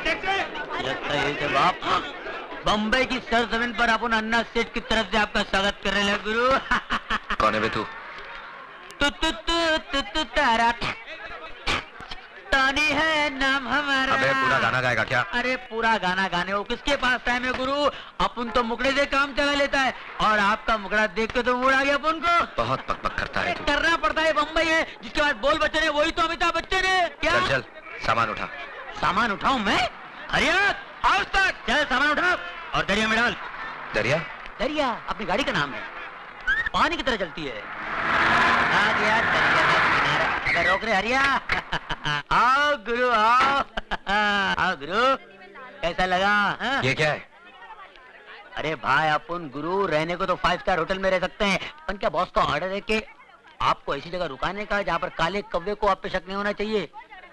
लगता है बाप बम्बई की सरजमीन पर अपन अन्ना सेठ की तरफ से आपका स्वागत कर रहे हैं गुरु। कौन है बे तू? तारा तानी है नाम हमारा। अबे पूरा गाना गाएगा क्या? अरे पूरा गाना गाने हो किसके पास टाइम है गुरु? अपन तो मुकड़े से काम चला लेता है और आपका मुकड़ा देख के तो मूड आ गया अपन को। बहुत पक करता है तू। करना पड़ता है, बम्बई है जिसके बाद बोल बच्चन है वही तो अमिताभ बच्चन है क्या? चल चल सामान उठा। सामान उठाऊं मैं? हरिया आओ तक चल सामान उठा और दरिया में डाल। दरिया? दरिया अपनी गाड़ी का नाम है, पानी की तरह चलती है। आ गया दरिया का किनारा। अगर रोक रहे हरिया आओ गुरु आओ। आओ गुरु कैसा लगा? ये क्या है? अरे भाई अपन गुरु रहने को तो 5 स्टार होटल में रह सकते हैं, पर क्या बॉस का ऑर्डर है कि आपको ऐसी जगह रुकाने का जहाँ पर काले कव्वे को आप पे शक नहीं होना चाहिए।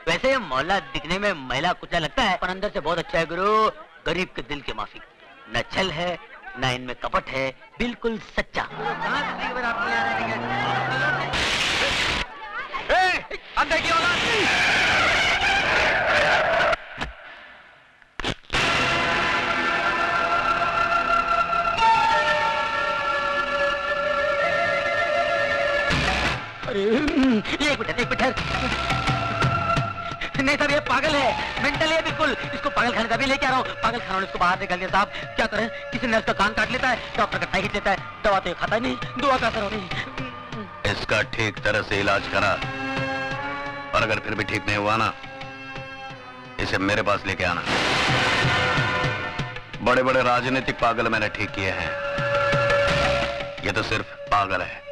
वैसे मोहल्ला दिखने में महिला कुचला लगता है पर अंदर से बहुत अच्छा है गुरु। गरीब के दिल के माफी, न छल है न इनमें कपट है, बिल्कुल सच्चा। अंदर की औलाद! अरे एक मिनट नहीं साहब ये पागल है, मेंटल है बिल्कुल। इसको पागल खाने का भी लेके आ रहा हूँ। पागल खाना इसको बाहर निकाल दिया साहब। क्या करें? किसी नर्स का कान काट लेता है, डॉक्टर का टाई खींच लेता है, दवा तो खाता नहीं, दुआ का असर हो नहीं। इसका ठीक तरह से इलाज करा और अगर फिर भी ठीक नहीं हुआ ना इसे मेरे पास लेके आना। बड़े बड़े राजनीतिक पागल मैंने ठीक किए हैं, ये तो सिर्फ पागल है।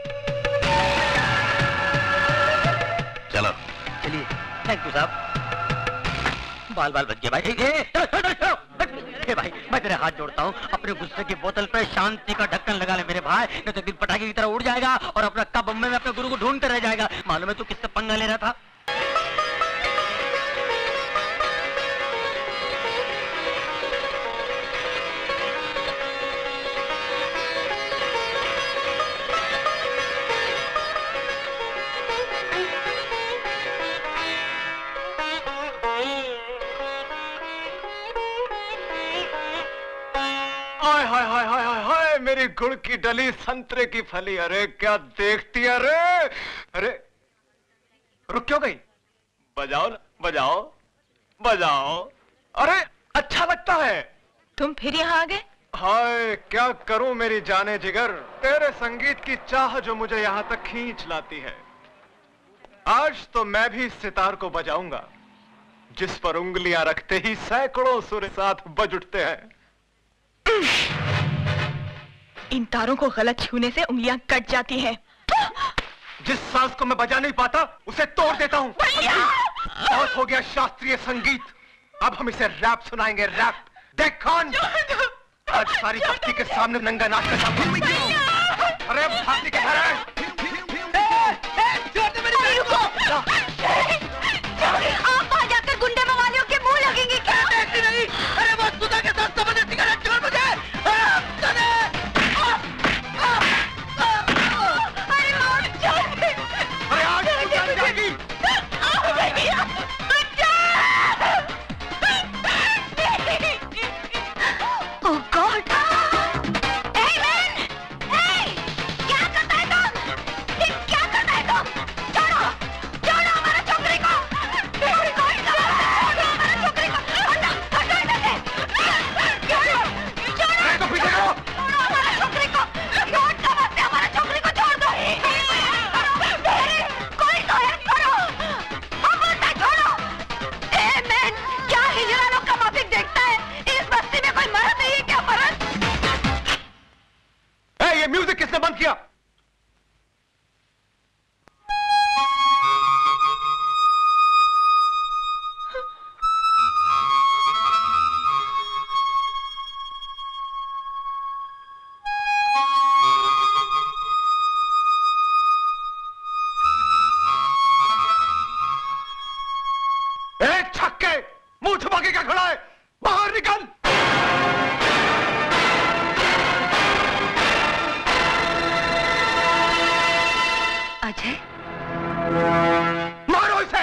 चलो चलिए थैंक यू साहब। बाल बाल बच गए भाई। हे भाई मैं तेरे हाथ जोड़ता हूँ, अपने गुस्से की बोतल पे शांति का ढक्कन लगा ले मेरे भाई, नहीं तो दिल पटाखे की तरह उड़ जाएगा और अपना कब बम्बई में अपने गुरु को ढूंढते रह जाएगा। मालूम है तू किससे पंगा ले रहा था? मेरी गुड़ की डली संतरे की फली, अरे क्या देखती है? अरे अरे रुक क्यों गई? बजाओ ना, बजाओ बजाओ। अरे अच्छा लगता है। तुम फिर यहाँ आ गए? हाय क्या करूं मेरी जाने जिगर, तेरे संगीत की चाह जो मुझे यहाँ तक खींच लाती है। आज तो मैं भी सितार को बजाऊंगा जिस पर उंगलियां रखते ही सैकड़ों सुर साथ बज उठते हैं। इन तारों को गलत छूने से उंगलियां कट जाती हैं। जिस सांस को मैं बजा नहीं पाता उसे तोड़ देता हूँ। बहुत हो गया शास्त्रीय संगीत, अब हम इसे रैप सुनाएंगे। रैप देख कौन आज सारी बस्ती के सामने नंगा नाच कर जाऊंगा। अरे भाती के घर है। आप वहां जाकर गुंडे मवालियों के मुंह लगेंगे क्या? नहीं, अरे वो सुधा के साथ समझ सिगरेट छोड़ मुझे। म्यूजिक किसने बंद किया? एक छक्के, मुंह छुपा के क्या खड़ा है? बाहर निकल। अजय, मारो इसे।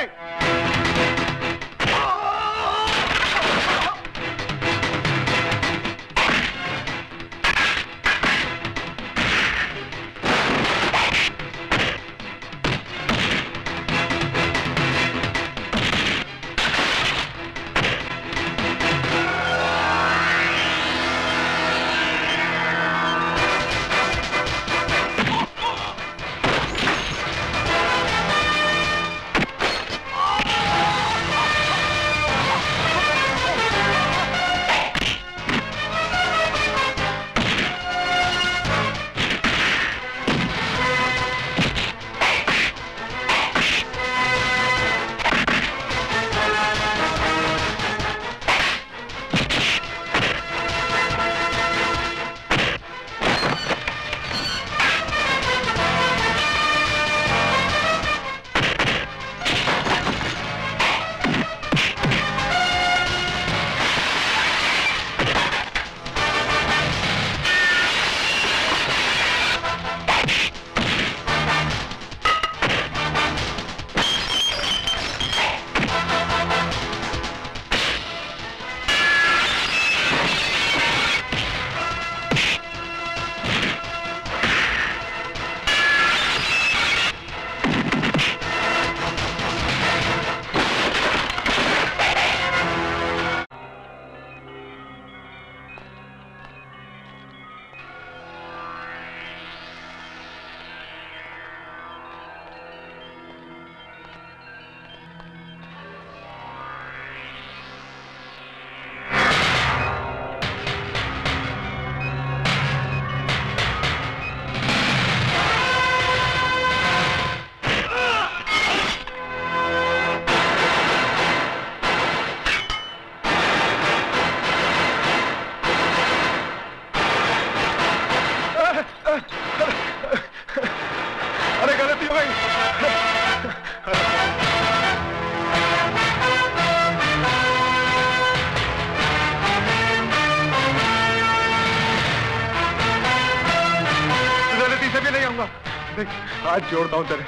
सिंह, हाथ जोड़ता हूँ तेरे,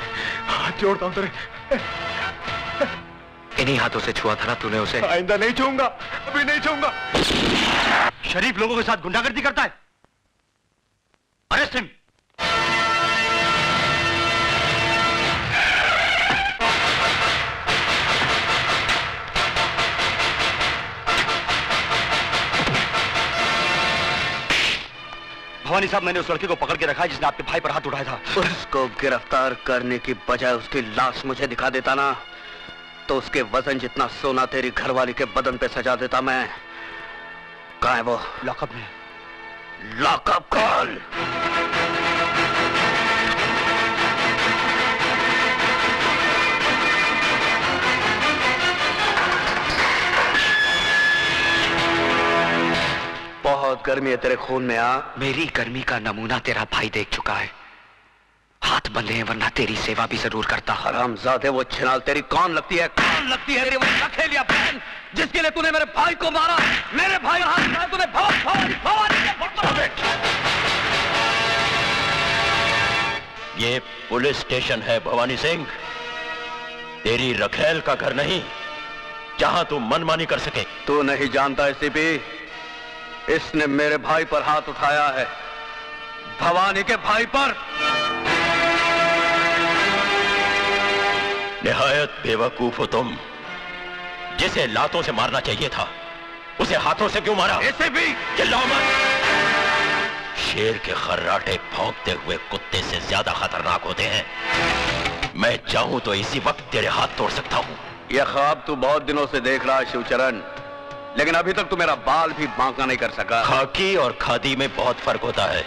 हाथ जोड़ता हूँ तेरे। इन्हीं हाथों से छुआ था ना तूने उसे? आइंदा नहीं छूऊंगा, अभी नहीं छूऊंगा। शरीफ लोगों के साथ गुंडागर्दी करता है। Arrest him. भवानी साहब, मैंने उस लड़के को पकड़ के रखा है जिसने आपके भाई पर हाथ उठाया था। उसको गिरफ्तार करने की बजाय उसकी लाश मुझे दिखा देता ना, तो उसके वजन जितना सोना तेरी घरवाली के बदन पे सजा देता मैं। कहाँ है वो? लॉकअप में। Lockup call. बहुत गर्मी है तेरे खून में। मेरी गर्मी का नमूना तेरा भाई देख चुका है। हाथ बंधे हैं वरना तेरी सेवा भी जरूर करता। हरामजादे, वो छिनाल तेरी कौन लगती है? कौन लगती है तेरी वो लखेलिया बहन जिसके लिए तूने मेरे भाई को मारा? मेरे भाई हाथ में तूने ये पुलिस स्टेशन है भवानी सिंह, तेरी रखेल का घर नहीं जहां तू मनमानी कर सके। तू नहीं जानता एसीपी, इसने मेरे भाई पर हाथ उठाया है, भवानी के भाई पर। निहायत बेवकूफ हो तुम। जिसे लातों से मारना चाहिए था उसे हाथों से क्यों मारा? एसीपी चिल्लाओ मत। शेर के खर्राटे भौंकते हुए कुत्ते से ज्यादा खतरनाक होते हैं। मैं चाहूं तो इसी वक्त तेरे हाथ तोड़ सकता हूं। यह ख्वाब तू बहुत दिनों से देख रहा है शिवचरण, लेकिन अभी तक तू मेरा बाल भी बांका नहीं कर सका। खाकी और खादी में बहुत फर्क होता है।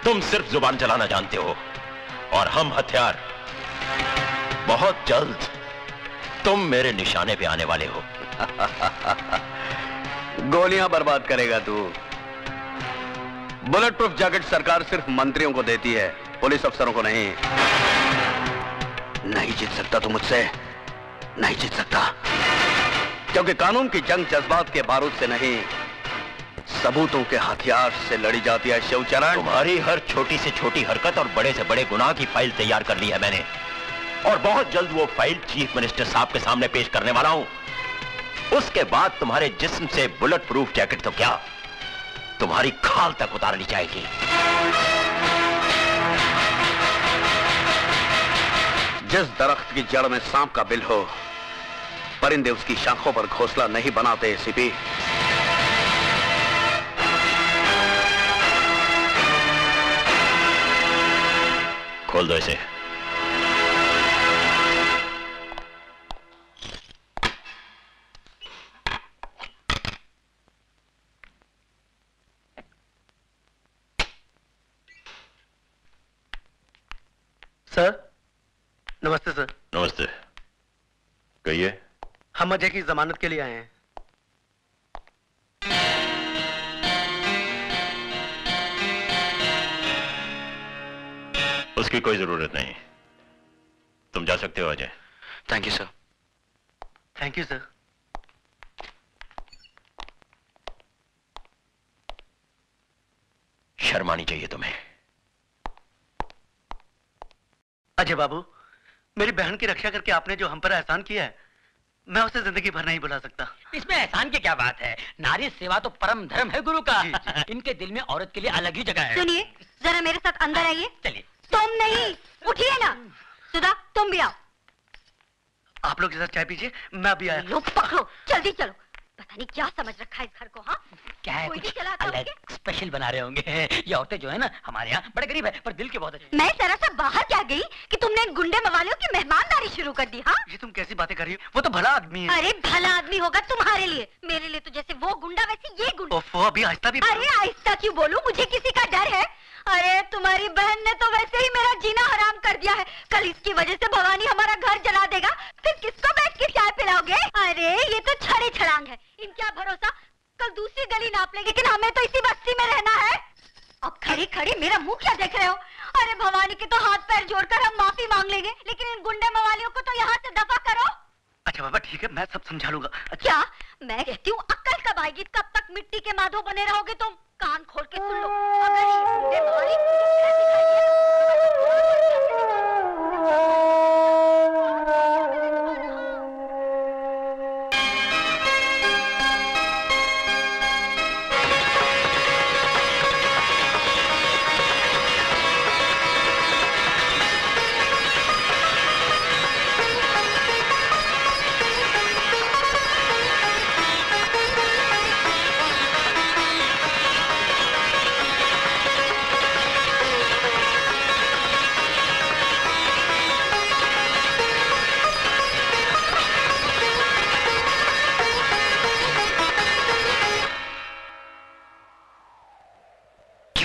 तुम सिर्फ जुबान चलाना जानते हो और हम हथियार। बहुत जल्द तुम मेरे निशाने पे आने वाले हो। गोलियां बर्बाद करेगा तू। बुलेट प्रूफ जैकेट सरकार सिर्फ मंत्रियों को देती है, पुलिस अफसरों को नहीं। नहीं जीत सकता तू मुझसे, नहीं जीत सकता, क्योंकि कानून की जंग जज्बात के बारूद से नहीं, सबूतों के हथियार से लड़ी जाती है शिवचरण। तुम्हारी हर छोटी से छोटी हरकत और बड़े से बड़े गुनाह की फाइल तैयार कर ली है मैंने, और बहुत जल्द वो फाइल चीफ मिनिस्टर साहब के सामने पेश करने वाला हूं। उसके बाद तुम्हारे जिस्म से बुलेट प्रूफ जैकेट तो क्या, तुम्हारी खाल तक उतार ली जाएगी। जिस दरख्त की जड़ में सांप का बिल हो, परिंदे उसकी शाखों पर घोंसला नहीं बनाते एसीपी। खोल दो इसे। सर नमस्ते। सर नमस्ते, कहिए। हम अजय की जमानत के लिए आए हैं। उसकी कोई जरूरत नहीं, तुम जा सकते हो Ajay. Thank you sir. Thank you sir. शर्म आनी चाहिए तुम्हें। अजय बाबू, मेरी बहन की रक्षा करके आपने जो हम पर एहसान किया है, मैं उसे जिंदगी भर नहीं भुला सकता। इसमें एहसान की क्या बात है? नारी सेवा तो परम धर्म है गुरु का। जी, जी। इनके दिल में औरत के लिए अलग ही जगह है। सुनिए, जरा मेरे साथ अंदर आइए। चलिए। तुम नहीं, उठिए ना। सुधा, तुम भी आओ। आप लोग इधर चाय पीजिए, मैं अभी आया। लो पकड़ो, जल्दी चलो। पता नहीं क्या समझ रखा है इस घर को। हाँ, क्या है, कोई कुछ भी चलाता अलग होंगे। स्पेशल बना रहे होंगे। ये औरतें जो है ना हमारे यहाँ बड़े गरीब है, पर दिल के बहुत अच्छे। मैं जरा सा बाहर क्या गई कि तुमने इन गुंडे मवालियों की मेहमानदारी शुरू कर दी। हाँ, ये तुम कैसी बातें कर रही हो? वो तो भला आदमी है। अरे भला आदमी होगा तुम्हारे लिए, मेरे लिए तो जैसे वो गुंडा वैसे ये गुंडा। ओफो, अभी आहिस्ता भी। अरे आहिस्ता क्यों बोलूं, मुझे किसी का डर है? अरे तुम्हारी बहन ने तो वैसे ही मेरा जीना हराम कर दिया है। कल इसकी वजह से भवानी हमारा घर जला देगा, फिर किसको बैठ के चाय पिलाओगे? अरे ये तो छड़े छड़ांग है, इनका भरोसा। कल दूसरी गली नाप लेंगे, लेकिन हमें तो इसी बस्ती में रहना है। अब खड़ी खड़ी मेरा मुंह क्या देख रहे हो? अरे भवानी के तो हाथ पैर जोड़कर हम माफी मांग लेंगे, लेकिन इन गुंडे मवालियों को तो यहाँ से दफा करो। अच्छा बाबा ठीक है, मैं सब समझा लूंगा। क्या मैं कहती हूँ अक्ल कब आएगी? कब तक मिट्टी के माधो बने रहोगे तुम? कान खोल के सुन लो, अगर ये गुंडे मवाली मुझे फिर दिखाई दिए,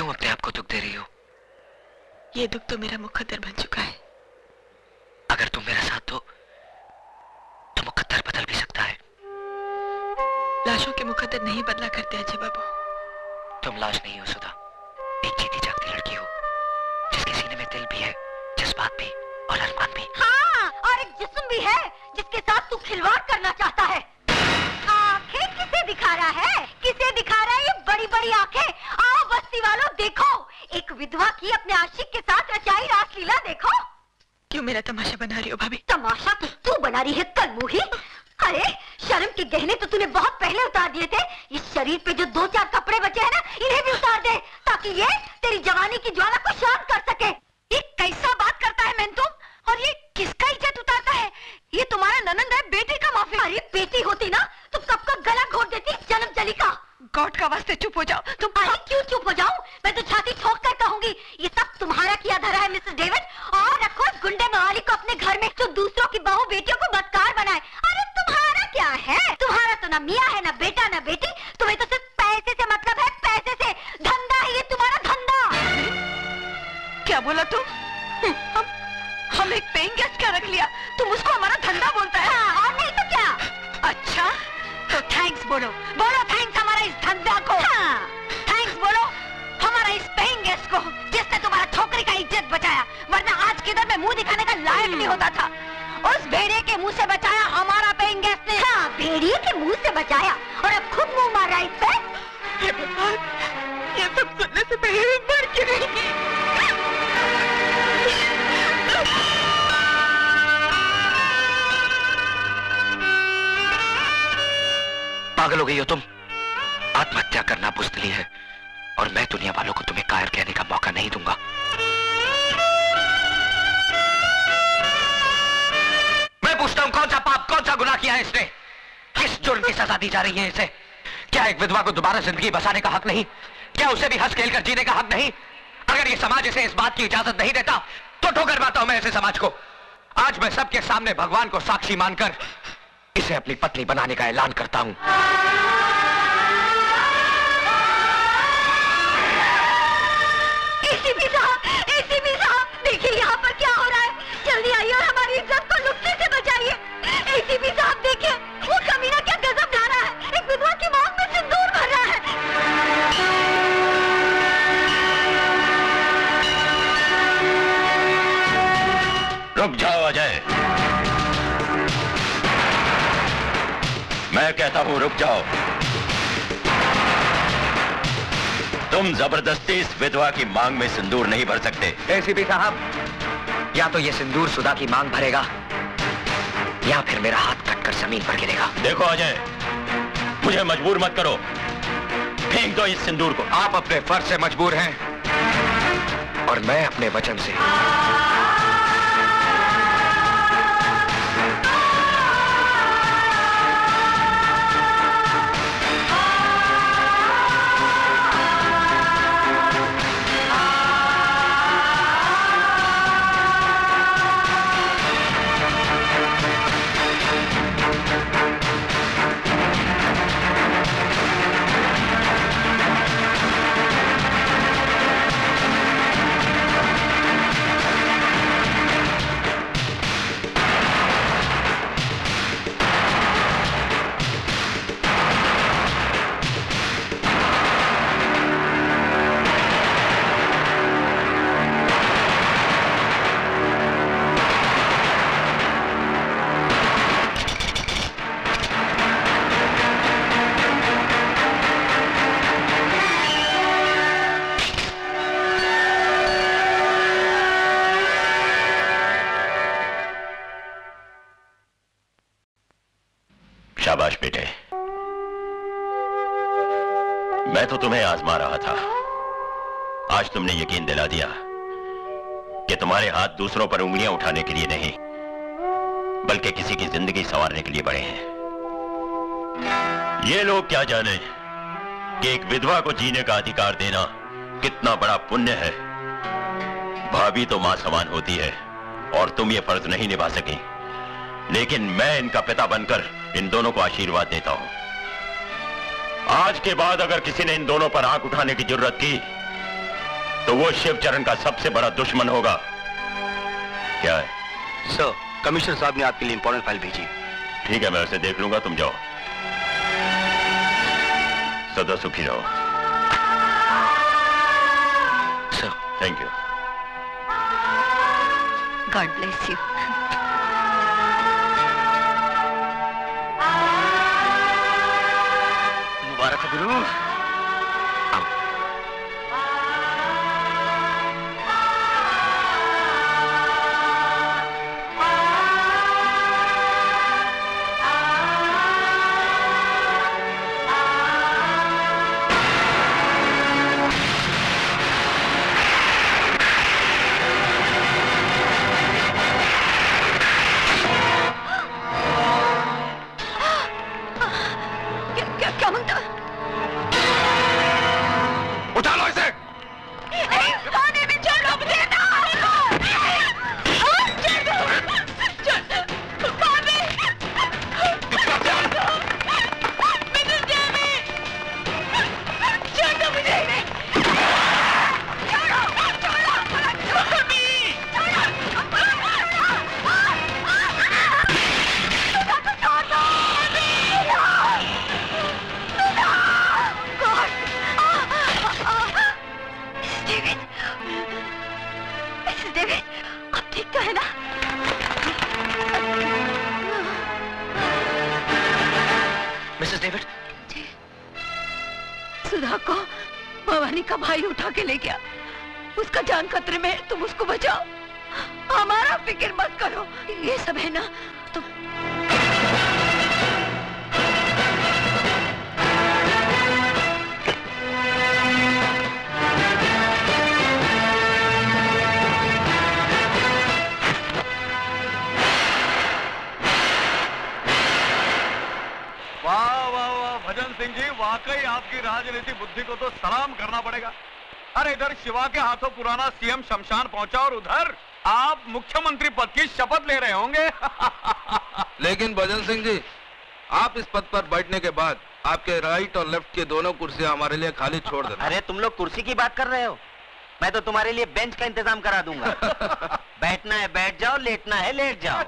क्यों अपने आप को दुख दे रही हो? ये दुख तो मेरा मुकद्दर बन चुका है। अगर तुम मेरा साथ दो तो मुकद्दर बदल भी सकता है। लाशों के मुकद्दर नहीं बदला करते अजय बाबू। तुम लाश नहीं हो सुधा, एक जीती जागती लड़की हो जिसके सीने में दिल भी है, जज्बात भी और अरमान भी। हाँ, और एक जिस्म भी है जिसके साथ तू खिलवाड़ करना चाहता है। आंखें किसे दिखा रहा है? किसे दिखा रहा है ये बड़ी बड़ी आंखें? आओ बस्ती वालों देखो, एक विधवा की अपने आशिक के साथ रचाई रासलीला देखो। क्यों मेरा तमाशा बना रही हो भाभी? तमाशा तो तू बना रही है कलमुही। अरे शर्म के गहने तो तूने बहुत पहले उतार दिए थे। इस शरीर पे जो 2-4 कपड़े बचे हैं ना, इन्हें भी उतार दे ताकि ये तेरी जवानी की ज्वाला को शांत कर सके। ये कैसा बात करता है मैं तुम? और ये किसका इज्जत उतारता है? ये तुम्हारा ननंद है, बेटी का माफी। अरे बेटी होती ना तो कब का गला घोट देती जन्म जली का। गॉड का वास्ते चुप हो जाओ तुम। अरे क्यों चुप हो जाऊं? मैं तो छाती ठोक कर कहूंगी ये सब तुम्हारा किया धरा है मिसेस डेविड। और रखो इस गुंडे मवाली को अपने घर में जो दूसरों की बहू बेटियों को बदकार बनाए। अरे तुम्हारा क्या है? तुम्हारा तो ना मियाँ है, ना बेटा, ना बेटी। तुम्हें तो सिर्फ पैसे से मतलब है, पैसे से। धंधा है ये तुम्हारा, धंधा। क्या बोला तुम? हम एक पेइंग गेस्ट क्या रख लिया, तुम उसको हमारा धंधा बोलता है? हाँ, और नहीं तो क्या। अच्छा तो थैंक्स बोलो, बोलो थैंक्स हमारा इस धंधा को। हाँ, थैंक्स बोलो हमारा इस पेइंग गेस्ट को जिसने तुम्हारा छोकरी का इज्जत बचाया, वरना आज किधर में मुंह दिखाने का लायक नहीं होता था। उस भेड़िए के मुंह से बचाया हमारा पेइंग गेस्ट ने। हाँ, भेड़िए के मुंह से बचाया और अब खुद मुंह मार रहा इस पे। ये भगवान, ये सब सुनने से पहले मर क्यों नहीं? पागल हो गई हो तुम? आत्महत्या करना बुज़दिली है और मैं दुनिया वालों को तुम्हें कायर कहने का मौका नहीं दूंगा। मैं पूछता हूं, कौन सा पाप, कौन सा गुनाह किया है इसने? किस जुर्म की सजा दी जा रही है इसे? क्या एक विधवा को दोबारा जिंदगी बसाने का हक नहीं? क्या उसे भी हंस खेल कर जीने का हक नहीं? अगर ये समाज इसे इस बात की इजाजत नहीं देता तो ठोकर मारता हूं मैं ऐसे समाज को। आज मैं सबके सामने भगवान को साक्षी मानकर इसे अपनी पत्नी बनाने का ऐलान करता हूं। एसीपी साहब, देखिए यहाँ पर क्या हो रहा है। जल्दी आइए और हमारी इज्जत को लुटने से बचाइए। एसीपी साहब देखिए, वो कमीना क्या गजब ला रहा है। एक विधवा की मांग में सिंदूर भर रहा है। रुक जाओ अजय, मैं कहता हूं रुक जाओ। तुम जबरदस्ती इस विधवा की मांग में सिंदूर नहीं भर सकते। एसीपी साहब, या तो ये सिंदूर सुधा की मांग भरेगा या फिर मेरा हाथ कटकर जमीन पर गिरेगा। देखो अजय, मुझे मजबूर मत करो, फेंक दो इस सिंदूर को। आप अपने फर्ज से मजबूर हैं और मैं अपने वचन से। शाबाश बेटे, मैं तो तुम्हें आजमा रहा था। आज तुमने यकीन दिला दिया कि तुम्हारे हाथ दूसरों पर उंगलियां उठाने के लिए नहीं, बल्कि किसी की जिंदगी संवारने के लिए बड़े हैं। ये लोग क्या जाने कि एक विधवा को जीने का अधिकार देना कितना बड़ा पुण्य है। भाभी तो मां समान होती है और तुम ये फर्ज नहीं निभा सकी, लेकिन मैं इनका पिता बनकर इन दोनों को आशीर्वाद देता हूं। आज के बाद अगर किसी ने इन दोनों पर आंख उठाने की जरूरत की तो वो शिवचरण का सबसे बड़ा दुश्मन होगा। क्या है? सर, कमिश्नर साहब ने आपके लिए इंपॉर्टेंट फाइल भेजी। ठीक है, मैं उसे देख लूंगा, तुम जाओ। सदा सुखी रहो। Sir, thank you. God bless you. मुबारक हो गुरु। सुधा को भवानी का भाई उठा के ले गया। उसका जान खतरे में है, तुम उसको बचाओ। हमारा फिक्र मत करो। ये सब है ना तुम। भजन सिंह जी, वाकई आपकी राजनीति बुद्धि को तो सलाम करना पड़ेगा। अरे इधर शिवा के हाथों पुराना सीएम शमशान पहुंचा और उधर आप मुख्यमंत्री पद की शपथ ले रहे होंगे। लेकिन भजन सिंह जी, आप इस पद पर बैठने के बाद आपके राइट और लेफ्ट की दोनों कुर्सियां हमारे लिए खाली छोड़ देना। अरे तुम लोग कुर्सी की बात कर रहे हो, मैं तो तुम्हारे लिए बेंच का इंतजाम करा दूंगा। बैठना है बैठ जाओ, लेटना है लेट जाओ।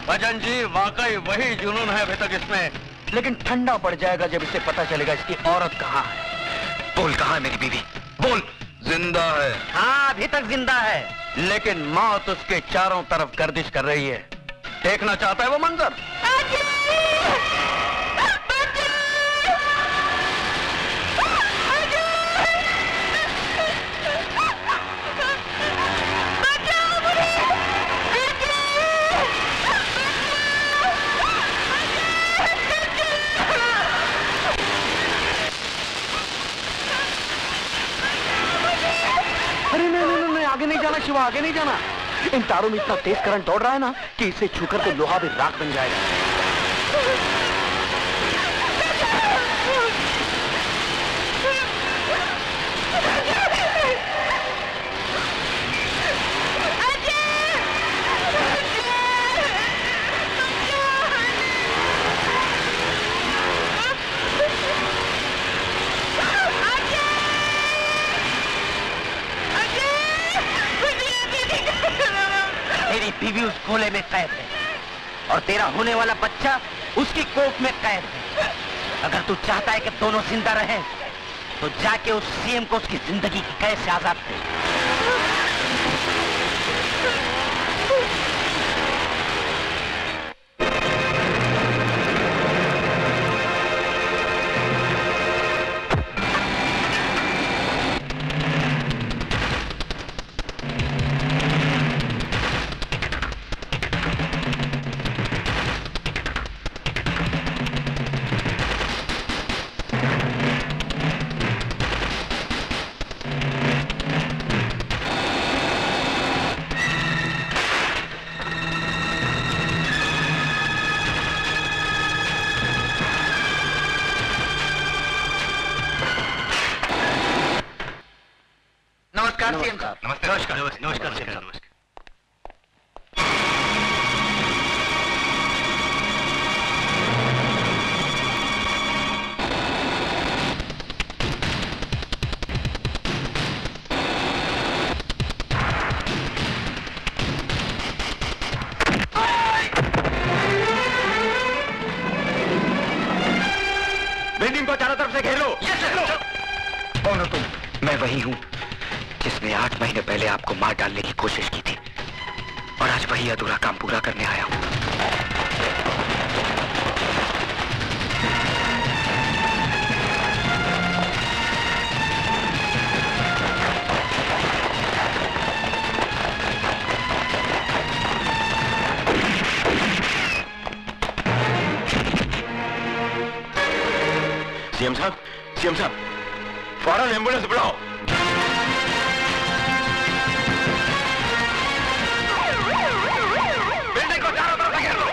भजन जी, वाकई वही जुनून है अभी तक इसमें, लेकिन ठंडा पड़ जाएगा जब इसे पता चलेगा इसकी औरत कहाँ है। बोल, कहाँ है मेरी बीवी? बोल। जिंदा है। हाँ, अभी तक जिंदा है, लेकिन मौत उसके चारों तरफ गर्दिश कर रही है। देखना चाहता है वो मंजर? आगे नहीं जाना शिवा, आगे नहीं जाना। इन तारों में इतना तेज करंट दौड़ रहा है ना कि इसे छूकर तो लोहा भी राख बन जाएगा। मेरी तेरी बीवी उस खोले में कैद है और तेरा होने वाला बच्चा उसकी कोख में कैद है। अगर तू चाहता है कि दोनों जिंदा रहें, तो जाके उस सीएम को उसकी जिंदगी की कैद से आजाद कर। सीएम साहब, फौरन एम्बुलेंस बुलाओ। बिल्डिंग को चारों तरफ से घेर लो।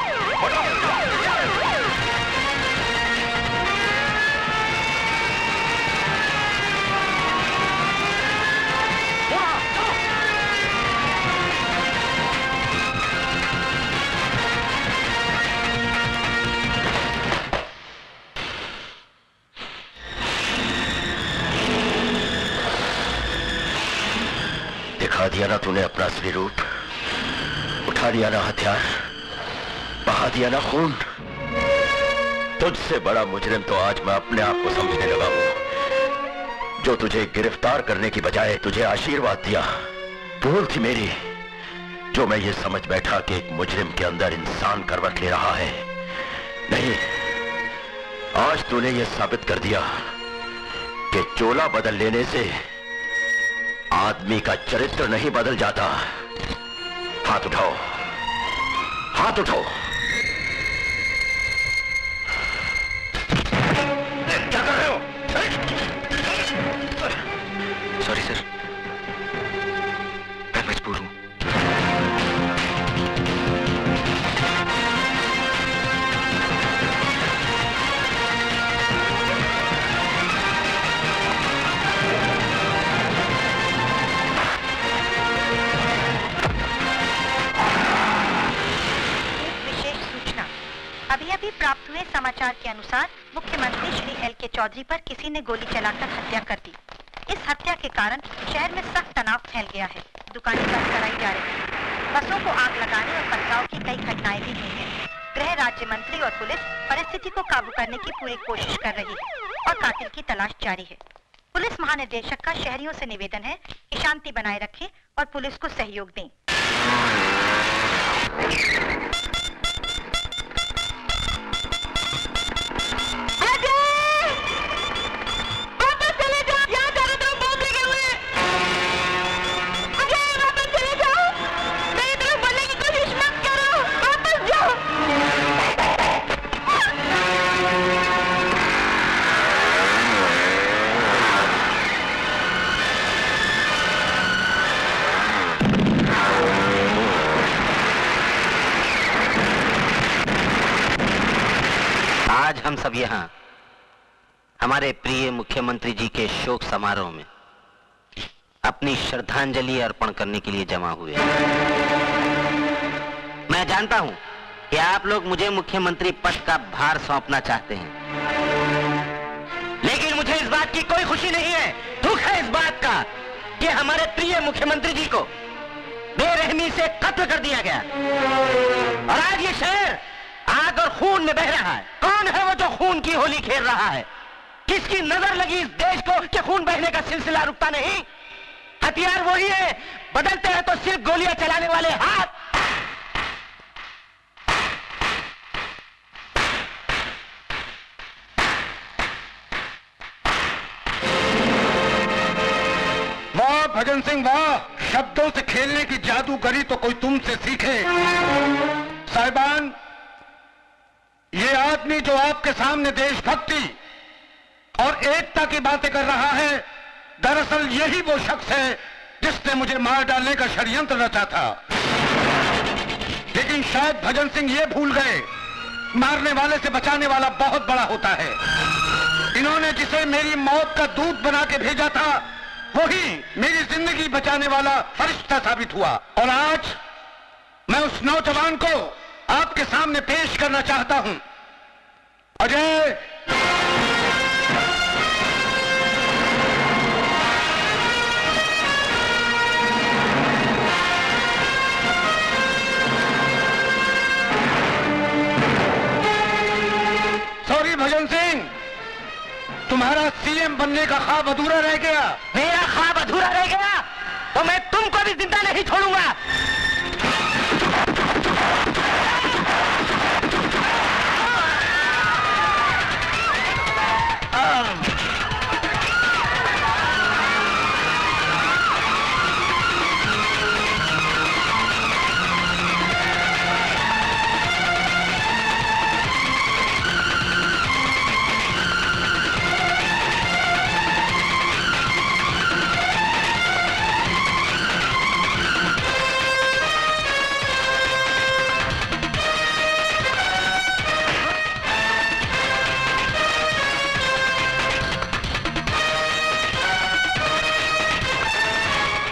दिखा दिया ना तूने अपना असली रूप, उठा दिया ना हथियार, बहा दिया ना खून। तुझसे बड़ा मुजरिम तो आज मैं अपने आप को समझने लगा हूं, जो तुझे गिरफ्तार करने की बजाय तुझे आशीर्वाद दिया। भूल थी मेरी, जो मैं ये समझ बैठा कि एक मुजरिम के अंदर इंसान करवट ले रहा है। नहीं, आज तूने ये साबित कर दिया कि चोला बदल लेने से आदमी का चरित्र नहीं बदल जाता। हाथ उठाओ, हाथ उठाओ। क्या कर रहे हो? सॉरी सर, मैं मजबूर हूं। अभी प्राप्त हुए समाचार के अनुसार मुख्यमंत्री श्री एल.के. चौधरी पर किसी ने गोली चलाकर हत्या कर दी। इस हत्या के कारण शहर में सख्त तनाव फैल गया है। दुकानें बंद कराई जा रही हैं। बसों को आग लगाने और पथराव की कई घटनाएं भी हुई हैं। गृह राज्य मंत्री और पुलिस परिस्थिति को काबू करने की पूरी कोशिश कर रही है और कातिल की तलाश जारी है। पुलिस महानिदेशक का शहरियों से निवेदन है कि शांति बनाए रखें और पुलिस को सहयोग दें। आज हम सब यहाँ हमारे प्रिय मुख्यमंत्री जी के शोक समारोह में अपनी श्रद्धांजलि अर्पण करने के लिए जमा हुए हैं। मैं जानता हूं कि आप लोग मुझे मुख्यमंत्री पद का भार सौंपना चाहते हैं, लेकिन मुझे इस बात की कोई खुशी नहीं है। दुख है इस बात का कि हमारे प्रिय मुख्यमंत्री जी को बेरहमी से कत्ल कर दिया गया और आज ये शहर आग और खून में बह रहा है। कौन है वो जो खून की होली खेल रहा है? किसकी नजर लगी इस देश को कि खून बहने का सिलसिला रुकता नहीं? हथियार वही है, बदलते हैं तो सिर्फ गोलियां चलाने वाले हाथ। वाह भजन सिंह वाह, शब्दों से खेलने की जादूगरी तो कोई तुमसे सीखे। साहिबान, ये आदमी जो आपके सामने देशभक्ति और एकता की बातें कर रहा है, दरअसल यही वो शख्स है जिसने मुझे मार डालने का षड्यंत्र रचा था। लेकिन शायद भजन सिंह ये भूल गए, मारने वाले से बचाने वाला बहुत बड़ा होता है। इन्होंने जिसे मेरी मौत का दूत बना के भेजा था, वही मेरी जिंदगी बचाने वाला फरिश्ता साबित हुआ। और आज मैं उस नौजवान को आपके सामने पेश करना चाहता हूं। अजय, सॉरी भजन सिंह, तुम्हारा सीएम बनने का ख्वाब अधूरा रह गया। मेरा ख्वाब अधूरा रह गया तो मैं तुमको भी जिंदा नहीं छोड़ूंगा।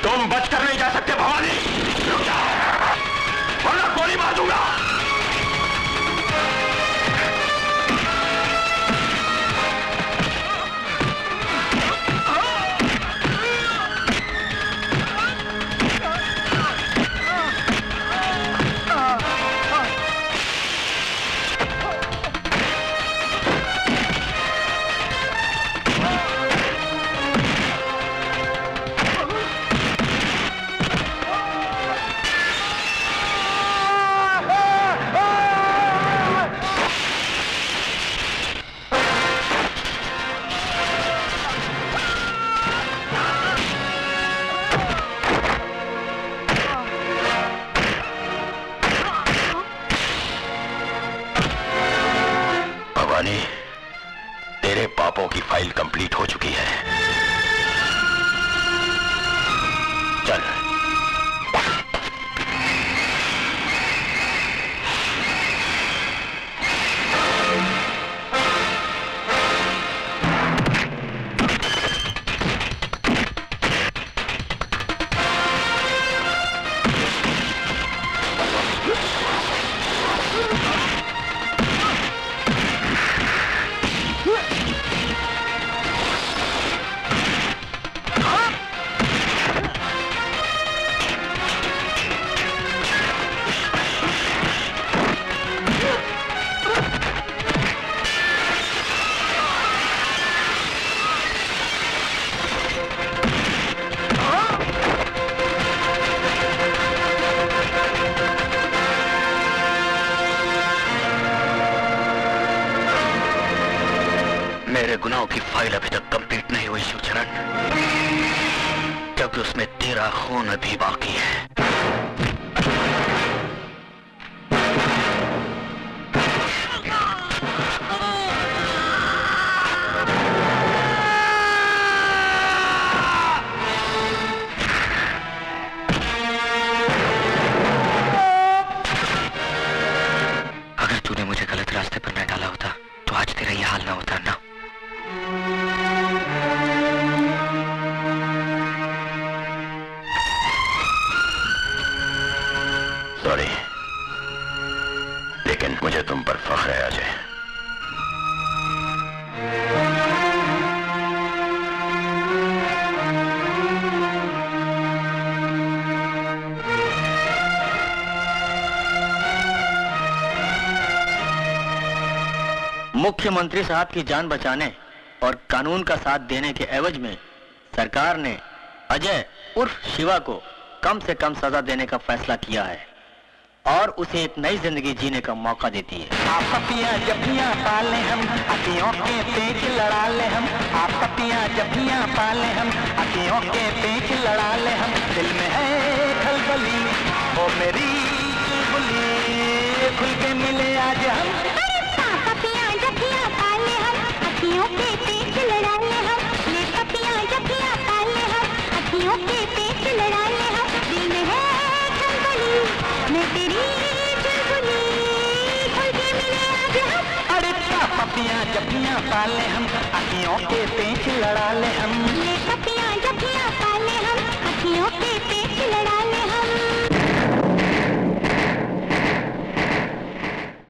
तुम बचकर नहीं जा सकते भवानी, वरना गोली मार दूंगा। तेरे पापों की फाइल कंप्लीट हो चुकी है। चल। मेरे गुनाहों की फाइल अभी तक कंप्लीट नहीं हुई शिवचरण, क्योंकि उसमें तेरा खून अभी बाकी है। अगर तूने मुझे गलत रास्ते पर न डाला होता तो आज तेरा ये हाल ना होता ना। सॉरी, लेकिन मुझे तुम पर फख्र है अजय। मुख्यमंत्री साहब की जान बचाने और कानून का साथ देने के एवज में सरकार ने अजय उर्फ शिवा को कम से कम सजा देने का फैसला किया है और उसे एक नई जिंदगी जीने का मौका देती है। आप पपियां जबियां पाले हम, अखियों के पेच लड़ा ले हम। आप पपियां जबियां पाले हम, अखियों के पेच लड़ा ले हम। दिल में है खलबली ओ मेरी चुलबुली, खुल के मिले आज हम। पपियां जबियां पाले हम, अखियों के पेच लड़ा ले हम। ले पपियां जबियां पाले हम, अखियों के पेच लड़ा ले हम। दिल में है खलबली मैं तेरी चुलबुली, खुल के मिले आज हम। अरे पपियां जबियां पाले हम, अखियों के पेच लड़ा ले हम।